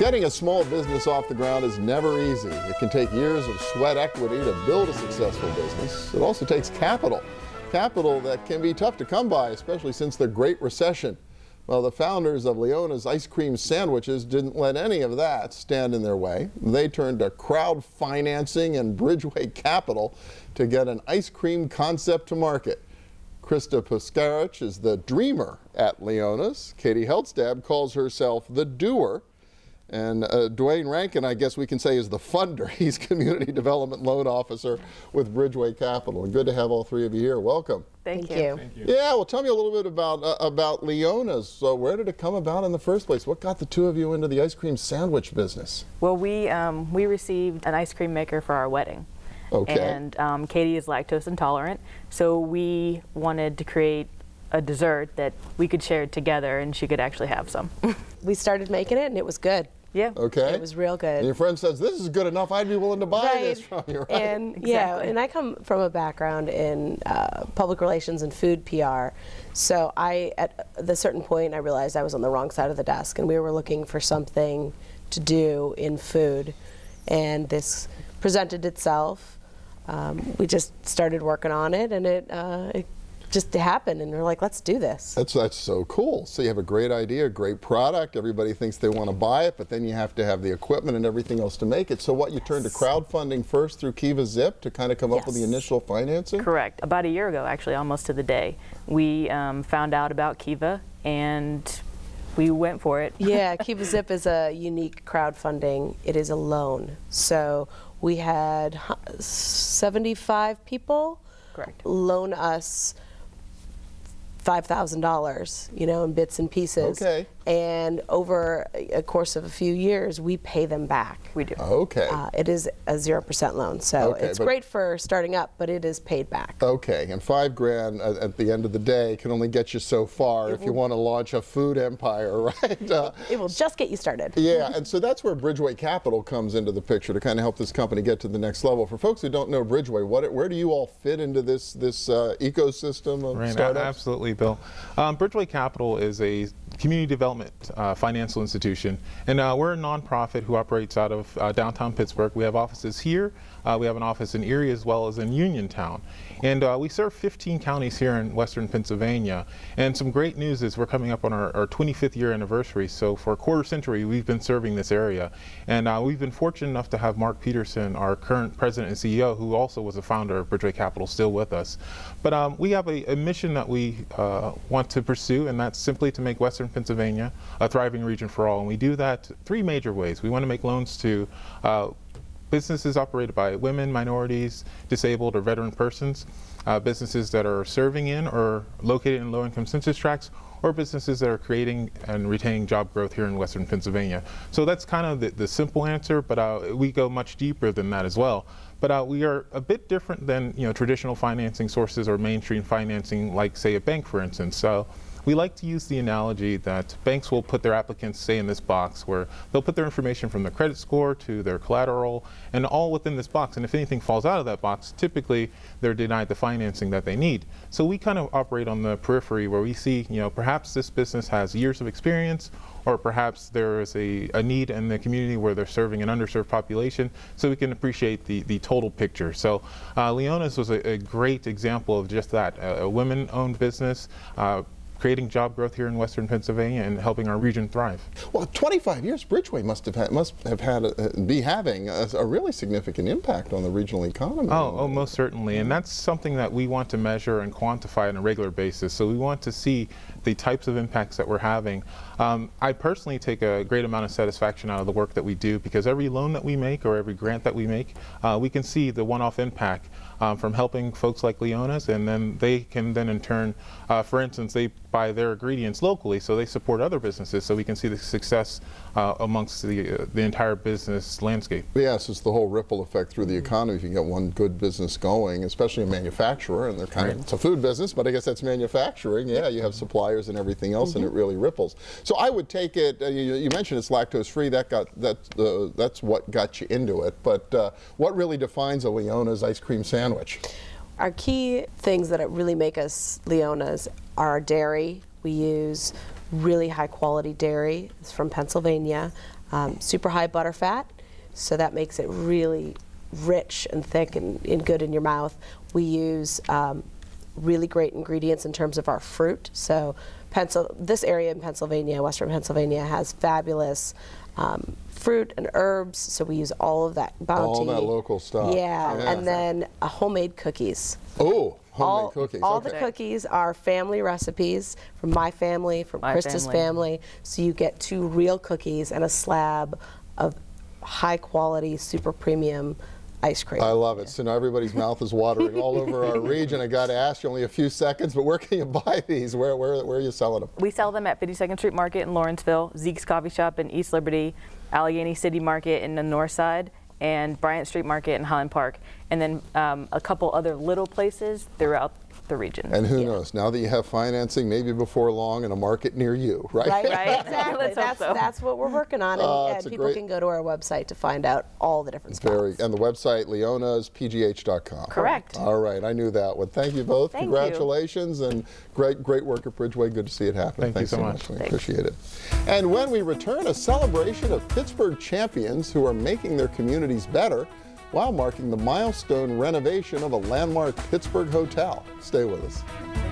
Getting a small business off the ground is never easy. It can take years of sweat equity to build a successful business. It also takes capital. Capital that can be tough to come by, especially since the Great Recession. Well, the founders of Leona's ice cream sandwiches didn't let any of that stand in their way. They turned to crowd financing and Bridgeway Capital to get an ice cream concept to market. Christa Puskarich is the dreamer at Leona's. Katie Heldstab calls herself the doer. And Dwayne Rankin, I guess we can say, is the funder. He's Community Development Loan Officer with Bridgeway Capital. And good to have all three of you here. Welcome. Thank you. Thank you. Yeah, well, tell me a little bit about Leona's. So where did it come about in the first place? What got the two of you into the ice cream sandwich business? Well, we received an ice cream maker for our wedding. Okay. And Katie is lactose intolerant, so we wanted to create a dessert that we could share together and she could actually have some. We started making it and it was good. Yeah. Okay. It was real good. And your friend says, this is good enough, I'd be willing to buy this from you, right? And Exactly. yeah, and I come from a background in public relations and food PR. So at a certain point, I realized I was on the wrong side of the desk and we were looking for something to do in food. And this presented itself. We just started working on it and it just happened, and we're like, let's do this. That's so cool. So you have a great idea, a great product. Everybody thinks they want to buy it, but then you have to have the equipment and everything else to make it. So what, you turned to crowdfunding first through Kiva Zip to kind of come up with the initial financing? Correct. About a year ago, actually, almost to the day, we found out about Kiva and we went for it. Yeah, Kiva Zip is a unique crowdfunding. It is a loan. So we had 75 people loan us $5,000, you know, in bits and pieces. Okay. And over a course of a few years, we pay them back. We do. Okay. It is a 0% loan, so it's great for starting up, but it is paid back. Okay, and $5 grand at the end of the day can only get you so far if you want to launch a food empire, right? It will just get you started. Yeah, and so that's where Bridgeway Capital comes into the picture to kind of help this company get to the next level. For folks who don't know Bridgeway, where do you all fit into this ecosystem of startups? Absolutely, Bill. Bridgeway Capital is a community development financial institution, and we're a nonprofit who operates out of downtown Pittsburgh. We have offices here. We have an office in Erie as well as in Uniontown. And we serve 15 counties here in western Pennsylvania. And some great news is we're coming up on our 25th year anniversary. So for a quarter century, we've been serving this area. And we've been fortunate enough to have Mark Peterson, our current president and CEO, who also was a founder of Bridgeway Capital, still with us. But we have a mission that we want to pursue, and that's simply to make western Pennsylvania a thriving region for all. And we do that three major ways. We want to make loans to businesses operated by women, minorities, disabled, or veteran persons, businesses that are serving in or located in low-income census tracts, or businesses that are creating and retaining job growth here in western Pennsylvania. So that's kind of the simple answer, but we go much deeper than that as well. But we are a bit different than traditional financing sources or mainstream financing, like say a bank, for instance. So we like to use the analogy that banks will put their applicants, say, in this box where they'll put their information from their credit score to their collateral and all within this box. And if anything falls out of that box, typically they're denied the financing that they need. So we kind of operate on the periphery where we see, perhaps this business has years of experience, or perhaps there is a need in the community where they're serving an underserved population, so we can appreciate the total picture. So Leona's was a great example of just that, a women-owned business, creating job growth here in western Pennsylvania and helping our region thrive. Well, 25 years, Bridgeway must have be having a really significant impact on the regional economy. Oh, most certainly, and that's something that we want to measure and quantify on a regular basis. So we want to see the types of impacts that we're having. I personally take a great amount of satisfaction out of the work that we do, because every loan that we make or every grant that we make, we can see the one-off impact from helping folks like Leona's, and then they can then in turn, for instance, they buy their ingredients locally, so they support other businesses, so we can see the success amongst the entire business landscape. Yes, it's the whole ripple effect through the economy. If you get one good business going, especially a manufacturer, and they're kind of, it's a food business, but I guess that's manufacturing. Yeah, you have suppliers and everything else, and it really ripples. So I would take it. You mentioned it's lactose free. That's what got you into it. But what really defines a Leona's ice cream sandwich? Our key things that really make us Leona's are our dairy. We use really high quality dairy. It's from Pennsylvania. super high butter fat, so that makes it really rich and thick and good in your mouth. We use really great ingredients in terms of our fruit. So this area in Pennsylvania, Western Pennsylvania, has fabulous fruit and herbs, so we use all of that bounty. All that local stuff. Yeah, and then homemade cookies. Oh, homemade cookies. All the cookies are family recipes from my family, from Christa's family. So you get 2 real cookies and a slab of high quality, super premium ice cream. I love it. So now everybody's mouth is watering all over our region. I got to ask you, only a few seconds, but where can you buy these? Where are you selling them? We sell them at 52nd Street Market in Lawrenceville, Zeke's Coffee Shop in East Liberty, Allegheny City Market in the north side, and Bryant Street Market in Highland Park, and then a couple other little places throughout the region. And who knows, now that you have financing, maybe before long in a market near you, right? Right, exactly. That's what we're working on, and people can go to our website to find out all the different spots. And the website, leonaspgh.com. Correct. All right, I knew that one. Thank you both. Thank Congratulations, and great work at Bridgeway. Good to see it happen. Thanks so much. We appreciate it. And when we return, a celebration of Pittsburgh champions who are making their communities better while marking the milestone renovation of a landmark Pittsburgh hotel. Stay with us.